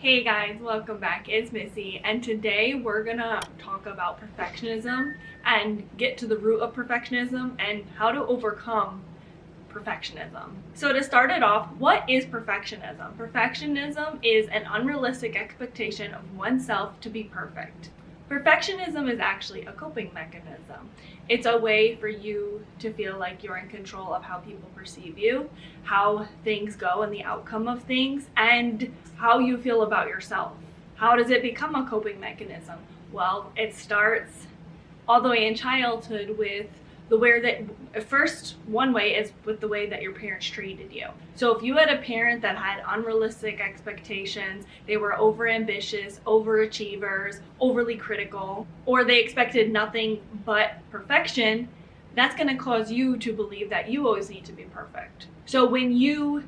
Hey guys, welcome back. It's Missy, and today we're gonna talk about perfectionism and get to the root of perfectionism and how to overcome perfectionism. So to start it off, what is perfectionism? Perfectionism is an unrealistic expectation of oneself to be perfect. Perfectionism is actually a coping mechanism. It's a way for you to feel like you're in control of how people perceive you, how things go and the outcome of things, and how you feel about yourself. How does it become a coping mechanism? Well, it starts all the way in childhood with the way that first one way is with the way that your parents treated you. So if you had a parent that had unrealistic expectations, they were overambitious, overachievers, overly critical, or they expected nothing but perfection, that's going to cause you to believe that you always need to be perfect. So when you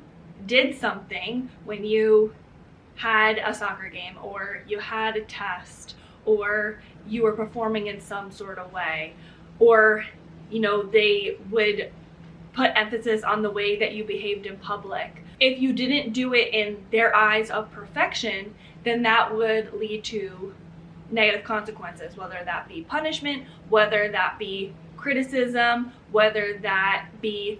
did something, when you had a soccer game or you had a test or you were performing in some sort of way, or they would put emphasis on the way that you behaved in public. If you didn't do it in their eyes of perfection, then that would lead to negative consequences, whether that be punishment, whether that be criticism, whether that be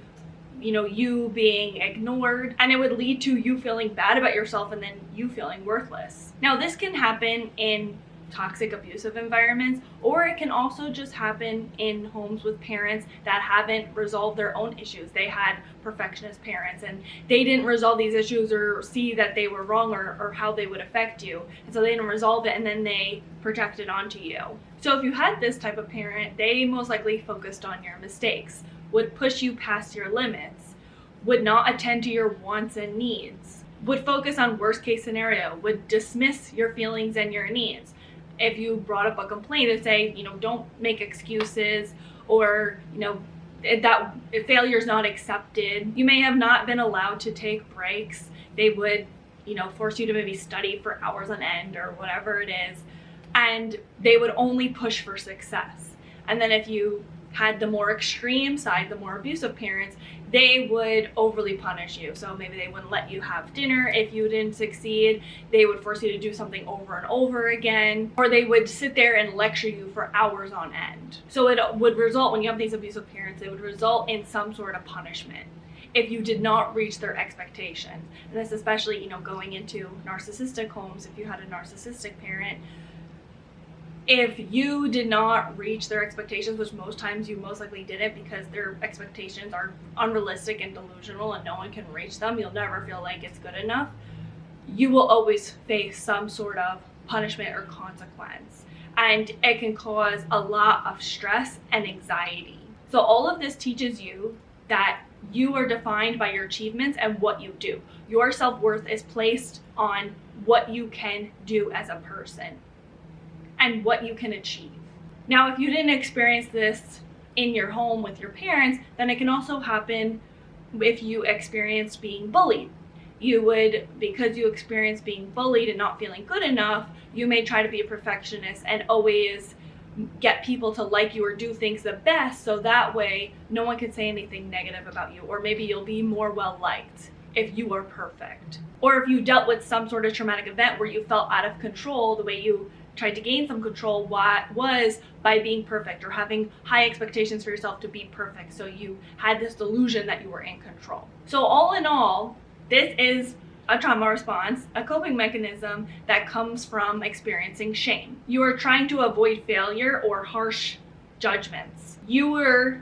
you being ignored, and it would lead to you feeling bad about yourself and then you feeling worthless. Now, this can happen in toxic abusive environments, or it can also just happen in homes with parents that haven't resolved their own issues. They had perfectionist parents and they didn't resolve these issues or see that they were wrong or how they would affect you, and so they didn't resolve it and then they projected onto you. So if you had this type of parent, they most likely focused on your mistakes, would push you past your limits, would not attend to your wants and needs, would focus on worst case scenario, would dismiss your feelings and your needs. If you brought up a complaint and say, don't make excuses, or, that failure is not accepted. You may have not been allowed to take breaks. They would, force you to maybe study for hours on end or whatever it is. And they would only push for success. And then if you had the more extreme side, the more abusive parents, they would overly punish you. So maybe they wouldn't let you have dinner if you didn't succeed. They would force you to do something over and over again, or they would sit there and lecture you for hours on end. So it would result, when you have these abusive parents, it would result in some sort of punishment if you did not reach their expectations. And this especially, going into narcissistic homes, if you had a narcissistic parent, if you did not reach their expectations, which most times you most likely didn't because their expectations are unrealistic and delusional and no one can reach them, you'll never feel like it's good enough, you will always face some sort of punishment or consequence. And it can cause a lot of stress and anxiety. So all of this teaches you that you are defined by your achievements and what you do. Your self-worth is placed on what you can do as a person and what you can achieve. Now, if you didn't experience this in your home with your parents, then it can also happen if you experienced being bullied. You would, because you experienced being bullied and not feeling good enough, you may try to be a perfectionist and always get people to like you or do things the best, so that way no one can say anything negative about you, or maybe you'll be more well liked if you are perfect. Or if you dealt with some sort of traumatic event where you felt out of control, the way you tried to gain some control was by being perfect or having high expectations for yourself to be perfect. So you had this delusion that you were in control. So all in all, this is a trauma response, a coping mechanism that comes from experiencing shame. You are trying to avoid failure or harsh judgments. You were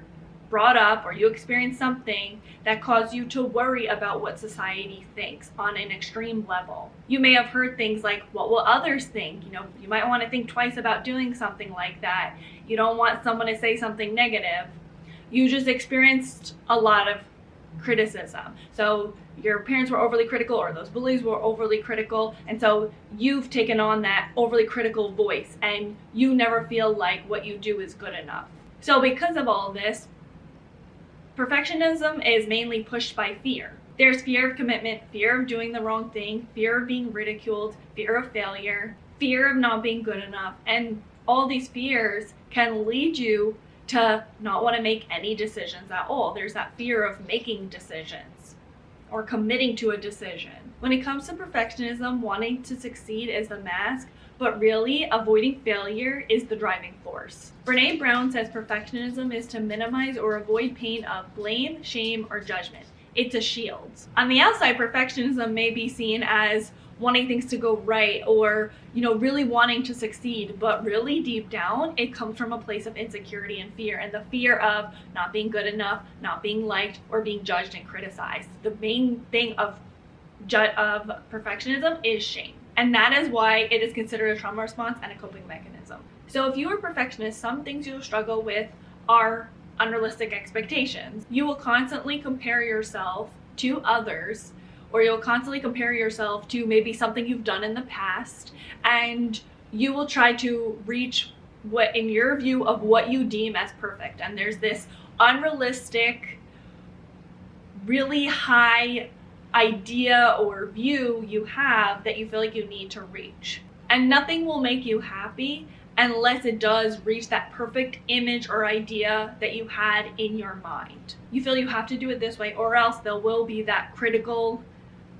brought up or you experienced something that caused you to worry about what society thinks on an extreme level. You may have heard things like, what will others think? You might want to think twice about doing something like that. You don't want someone to say something negative. You just experienced a lot of criticism. So your parents were overly critical, or those bullies were overly critical, and so you've taken on that overly critical voice and you never feel like what you do is good enough. So because of all this, perfectionism is mainly pushed by fear. There's fear of commitment, fear of doing the wrong thing, fear of being ridiculed, fear of failure, fear of not being good enough, and all these fears can lead you to not want to make any decisions at all. There's that fear of making decisions. or committing to a decision. When it comes to perfectionism, wanting to succeed is the mask, but really avoiding failure is the driving force. Brene Brown says perfectionism is to minimize or avoid pain of blame, shame, or judgment. It's a shield. On the outside, perfectionism may be seen as wanting things to go right or, really wanting to succeed, but really deep down, it comes from a place of insecurity and fear, and the fear of not being good enough, not being liked, or being judged and criticized. The main thing of perfectionism is shame. And that is why it is considered a trauma response and a coping mechanism. So if you are a perfectionist, some things you'll struggle with are unrealistic expectations. You will constantly compare yourself to others, or you'll constantly compare yourself to maybe something you've done in the past, and you will try to reach what, in your view, of what you deem as perfect. And there's this unrealistic, really high idea or view you have that you feel like you need to reach. And nothing will make you happy unless it does reach that perfect image or idea that you had in your mind. You feel you have to do it this way, or else there will be that critical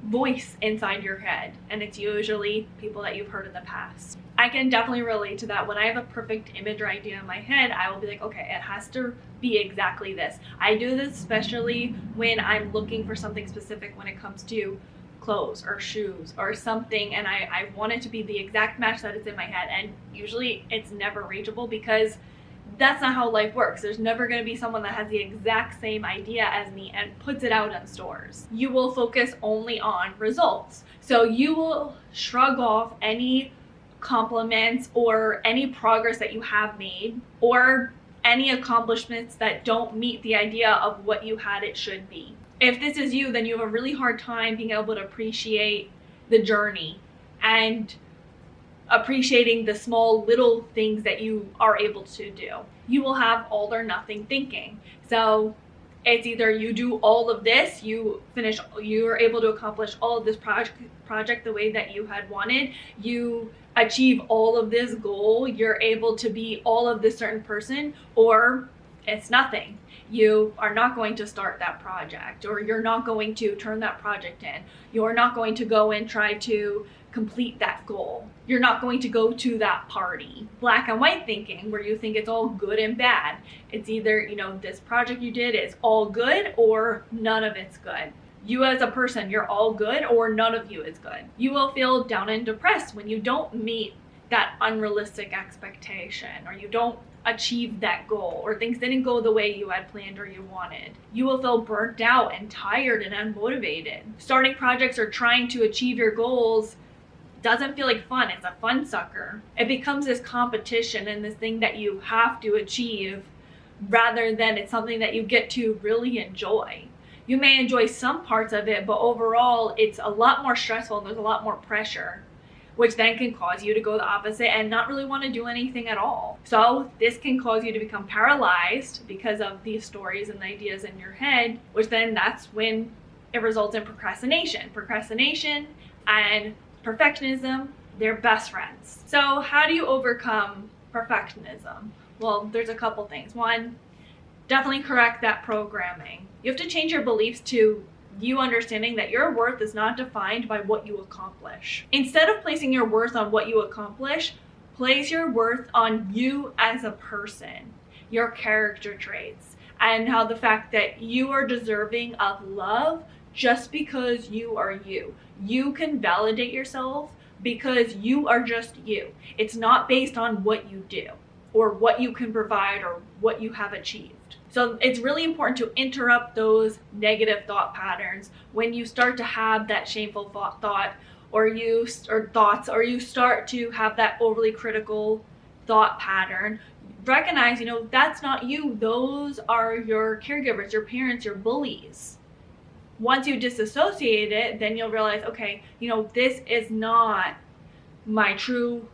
voice inside your head, and it's usually people that you've heard in the past. I can definitely relate to that. When I have a perfect image or idea in my head, I will be like, okay, it has to be exactly this. I do this especially when I'm looking for something specific when it comes to clothes or shoes or something, and I want it to be the exact match that is in my head, and usually it's never reachable because that's not how life works. There's never going to be someone that has the exact same idea as me and puts it out in stores. You will focus only on results. So you will shrug off any compliments or any progress that you have made or any accomplishments that don't meet the idea of what you had it should be. If this is you, then you have a really hard time being able to appreciate the journey and appreciating the small little things that you are able to do. You will have all or nothing thinking. So it's either you do all of this, you are able to accomplish all of this project the way that you had wanted, you achieve all of this goal, you're able to be all of this certain person, or it's nothing. You are not going to start that project, or you're not going to turn that project in. You're not going to go and try to complete that goal. You're not going to go to that party. Black and white thinking, where you think it's all good and bad. It's either, this project you did is all good or none of it's good. You as a person, you're all good or none of you is good. You will feel down and depressed when you don't meet that unrealistic expectation, or you don't achieve that goal, or things didn't go the way you had planned or you wanted. You will feel burnt out and tired and unmotivated. Starting projects or trying to achieve your goals doesn't feel like fun. It's a fun sucker. It becomes this competition and this thing that you have to achieve rather than it's something that you get to really enjoy. You may enjoy some parts of it, but overall it's a lot more stressful and there's a lot more pressure, which then can cause you to go the opposite and not really want to do anything at all. So this can cause you to become paralyzed because of these stories and ideas in your head, which then that's when it results in procrastination. Procrastination and perfectionism, they're best friends. So how do you overcome perfectionism? Well, there's a couple things. One, definitely correct that programming. You have to change your beliefs to you understanding that your worth is not defined by what you accomplish. Instead of placing your worth on what you accomplish, place your worth on you as a person, your character traits, and how the fact that you are deserving of love just because you are you. You can validate yourself because you are just you. It's not based on what you do or what you can provide or what you have achieved. So it's really important to interrupt those negative thought patterns when you start to have that shameful thought or you start to have that overly critical thought pattern. Recognize, that's not you. Those are your caregivers, your parents, your bullies. Once you disassociate it, then you'll realize, okay, this is not my true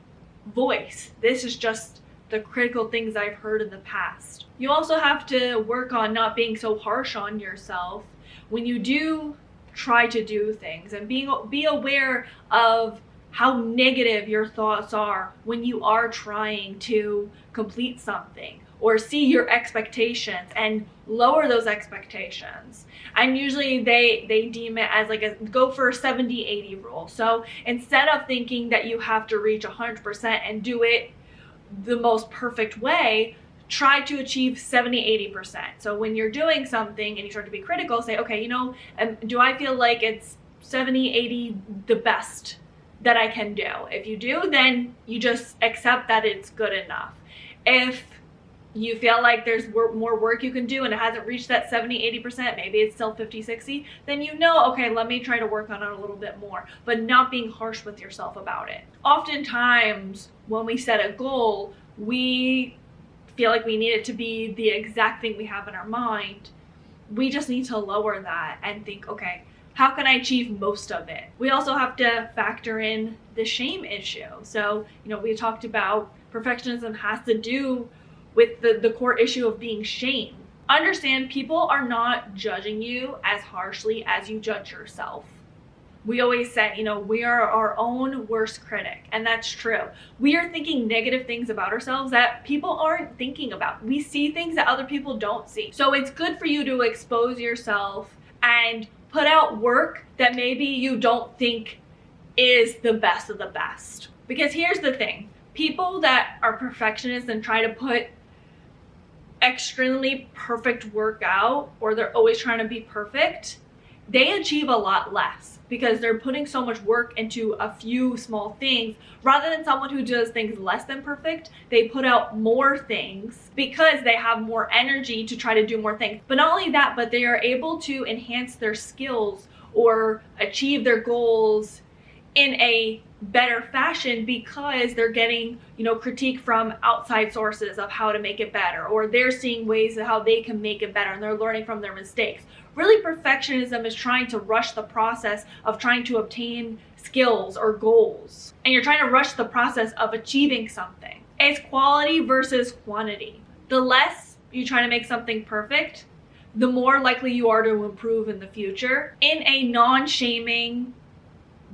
voice. This is just the critical things I've heard in the past. You also have to work on not being so harsh on yourself when you do try to do things, and be aware of how negative your thoughts are when you are trying to complete something, or see your expectations and lower those expectations. And usually they deem it as like a go for a 70-80 rule. So instead of thinking that you have to reach 100% and do it the most perfect way, try to achieve 70-80%. So when you're doing something and you start to be critical, say, okay, do I feel like it's 70-80 the best that I can do? If you do, then you just accept that it's good enough. If you feel like there's more work you can do and it hasn't reached that 70-80%, maybe it's still 50-60, then okay, let me try to work on it a little bit more, but not being harsh with yourself about it. Oftentimes when we set a goal, we feel like we need it to be the exact thing we have in our mind. We just need to lower that and think, okay, how can I achieve most of it? We also have to factor in the shame issue. So, we talked about perfectionism has to do with the core issue of being shamed. Understand, people are not judging you as harshly as you judge yourself. We always say, we are our own worst critic, and that's true. We are thinking negative things about ourselves that people aren't thinking about. We see things that other people don't see. So it's good for you to expose yourself and put out work that maybe you don't think is the best of the best. Because here's the thing, people that are perfectionists and try to put extremely perfect work out, or they're always trying to be perfect, they achieve a lot less because they're putting so much work into a few small things, rather than someone who does things less than perfect. They put out more things because they have more energy to try to do more things. But not only that, but they are able to enhance their skills or achieve their goals in a better fashion because they're getting, critique from outside sources of how to make it better, or they're seeing ways of how they can make it better and they're learning from their mistakes. Really, perfectionism is trying to rush the process of trying to obtain skills or goals, and you're trying to rush the process of achieving something. It's quality versus quantity. The less you try to make something perfect, the more likely you are to improve in the future in a non-shaming,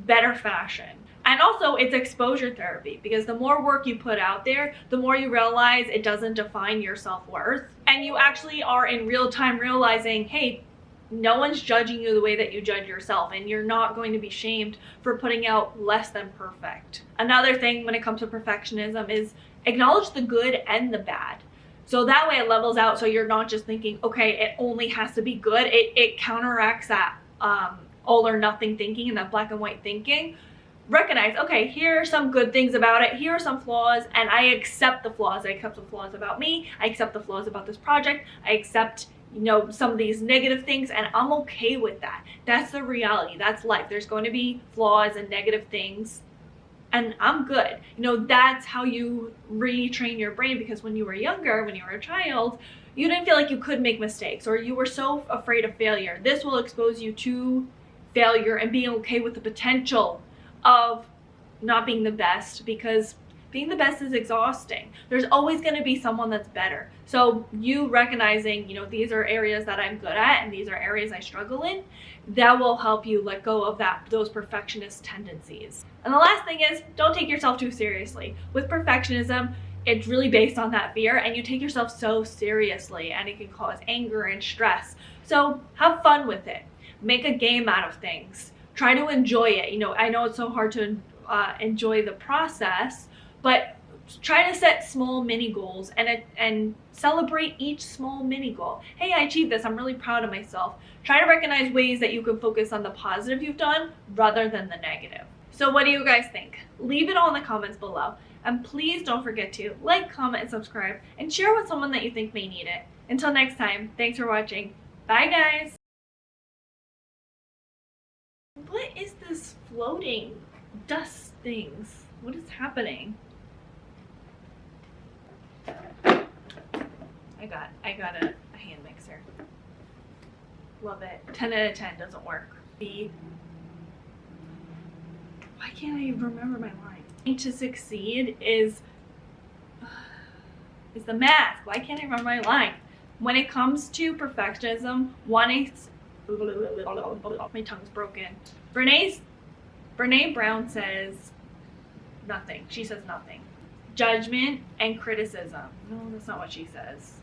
better fashion. And also, it's exposure therapy, because the more work you put out there, the more you realize it doesn't define your self-worth, and you actually are in real time realizing, hey, no one's judging you the way that you judge yourself, and you're not going to be shamed for putting out less than perfect. Another thing when it comes to perfectionism is acknowledge the good and the bad. So that way it levels out, so you're not just thinking, okay, it only has to be good. It counteracts that all or nothing thinking and that black and white thinking. Recognize, okay, here are some good things about it, here are some flaws, and I accept the flaws. I accept the flaws about me, I accept the flaws about this project, I accept some of these negative things, and I'm okay with that. That's the reality, that's life. There's going to be flaws and negative things, and I'm good. That's how you retrain your brain, because when you were younger, when you were a child, you didn't feel like you could make mistakes, or you were so afraid of failure. This will expose you to failure and being okay with the potential of not being the best, because being the best is exhausting. There's always going to be someone that's better. So you recognizing, these are areas that I'm good at and these are areas I struggle in, that will help you let go of those perfectionist tendencies. And the last thing is, don't take yourself too seriously. With perfectionism, it's really based on that fear, and you take yourself so seriously, and it can cause anger and stress. So have fun with it. Make a game out of things. Try to enjoy it. I know it's so hard to enjoy the process, but try to set small mini goals and celebrate each small mini goal. Hey, I achieved this. I'm really proud of myself. Try to recognize ways that you can focus on the positive you've done rather than the negative. So what do you guys think? Leave it all in the comments below. And please don't forget to like, comment, and subscribe, and share with someone that you think may need it. Until next time, thanks for watching. Bye, guys. What is this floating dust things? What is happening? I got a hand mixer. Love it. 10 out of 10 doesn't work. Why can't I remember my line? To succeed is the mask. Why can't I remember my line? When it comes to perfectionism, my tongue's broken. Brene Brown says, Nothing. She says nothing. Judgment and criticism. No, that's not what she says.